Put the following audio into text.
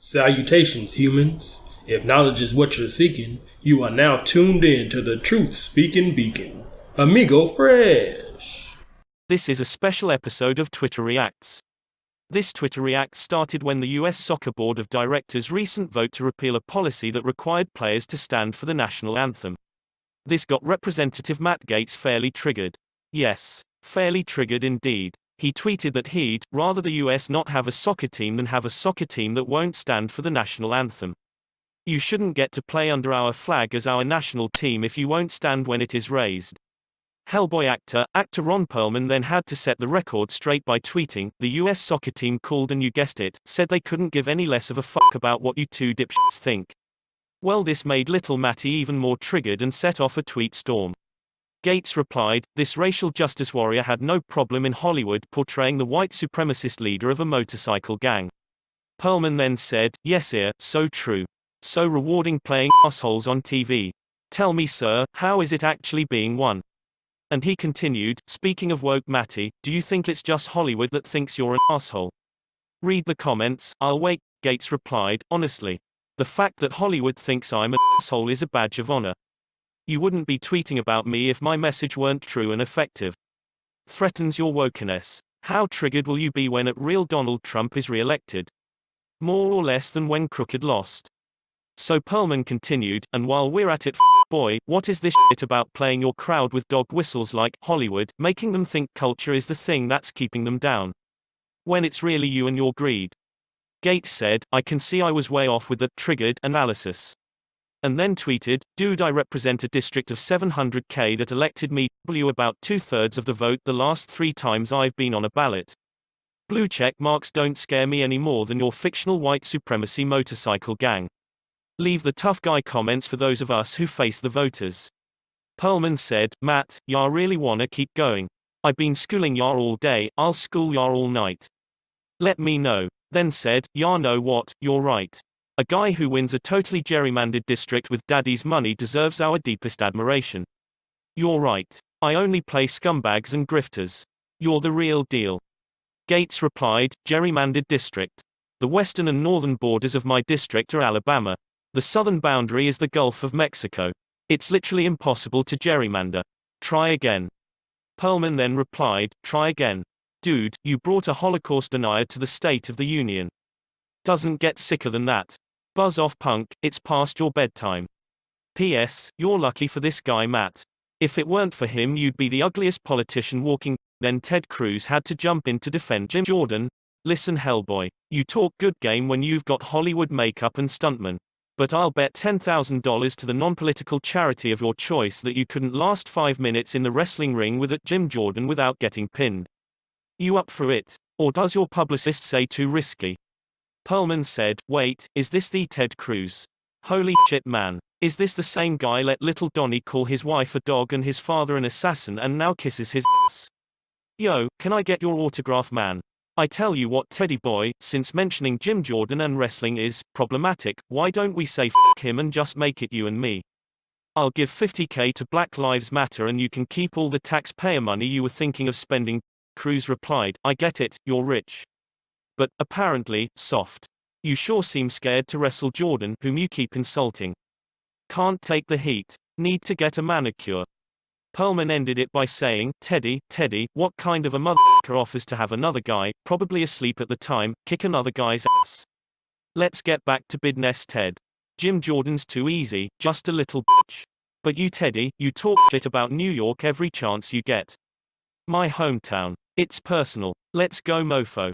Salutations, humans. If knowledge is what you're seeking, you are now tuned in to the Truth Speaking Beacon. Amigo Fresh. This is a special episode of Twitter Reacts. This Twitter React started when the US Soccer Board of Directors' recent vote to repeal a policy that required players to stand for the national anthem. This got Representative Matt Gaetz fairly triggered. Yes, fairly triggered indeed. He tweeted that he'd rather the US not have a soccer team than have a soccer team that won't stand for the national anthem. You shouldn't get to play under our flag as our national team if you won't stand when it is raised. Hellboy actor Ron Perlman then had to set the record straight by tweeting, "The US soccer team called and you guessed it, said they couldn't give any less of a fuck about what you two dipshits think." Well, this made little Matty even more triggered and set off a tweet storm. Gaetz replied, "This racial justice warrior had no problem in Hollywood portraying the white supremacist leader of a motorcycle gang." Perlman then said, "Yes, so true. So rewarding playing assholes on TV. Tell me, sir, how is it actually being one?" And he continued, "Speaking of woke Matty, do you think it's just Hollywood that thinks you're an asshole?" "Read the comments, I'll wait," Gaetz replied, "honestly. The fact that Hollywood thinks I'm an asshole is a badge of honor. You wouldn't be tweeting about me if my message weren't true and effective. Threatens your wokeness. How triggered will you be when at real Donald Trump is re-elected? More or less than when Crooked lost." So Perlman continued, "And while we're at it, boy, what is this shit about playing your crowd with dog whistles like Hollywood, making them think culture is the thing that's keeping them down? When it's really you and your greed." Gaetz said, "I can see I was way off with the triggered analysis." And then tweeted, "Dude, I represent a district of 700K that elected me, about 2/3 of the vote the last 3 times I've been on a ballot. Blue check marks don't scare me any more than your fictional white supremacy motorcycle gang. Leave the tough guy comments for those of us who face the voters." Perlman said, "Matt, y'all really wanna keep going? I've been schooling y'all all day, I'll school y'all all night. Let me know." Then said, "Y'all know what, you're right. A guy who wins a totally gerrymandered district with daddy's money deserves our deepest admiration. You're right. I only play scumbags and grifters. You're the real deal." Gaetz replied, "Gerrymandered district. The western and northern borders of my district are Alabama. The southern boundary is the Gulf of Mexico. It's literally impossible to gerrymander. Try again." Perlman then replied, "Try again. Dude, you brought a Holocaust denier to the State of the Union. Doesn't get sicker than that. Buzz off, punk, it's past your bedtime. P.S. You're lucky for this guy Matt. If it weren't for him you'd be the ugliest politician walking." Then Ted Cruz had to jump in to defend Jim Jordan. "Listen, Hellboy, you talk good game when you've got Hollywood makeup and stuntmen. But I'll bet $10,000 to the non-political charity of your choice that you couldn't last 5 minutes in the wrestling ring with Jim Jordan without getting pinned. You up for it? Or does your publicist say too risky?" Perlman said, "Wait, is this the Ted Cruz? Holy shit, man. Is this the same guy let little Donnie call his wife a dog and his father an assassin and now kisses his ass? Yo, can I get your autograph, man? I tell you what, Teddy boy, since mentioning Jim Jordan and wrestling is problematic, why don't we say f him and just make it you and me? I'll give $50K to Black Lives Matter and you can keep all the taxpayer money you were thinking of spending." Cruz replied, "I get it, you're rich. But, apparently, soft. You sure seem scared to wrestle Jordan, whom you keep insulting. Can't take the heat. Need to get a manicure." Perlman ended it by saying, Teddy, what kind of a motherfucker offers to have another guy, probably asleep at the time, kick another guy's ass? Let's get back to business, Ted. Jim Jordan's too easy, just a little bitch. But you Teddy, you talk shit about New York every chance you get. My hometown. It's personal. Let's go mofo."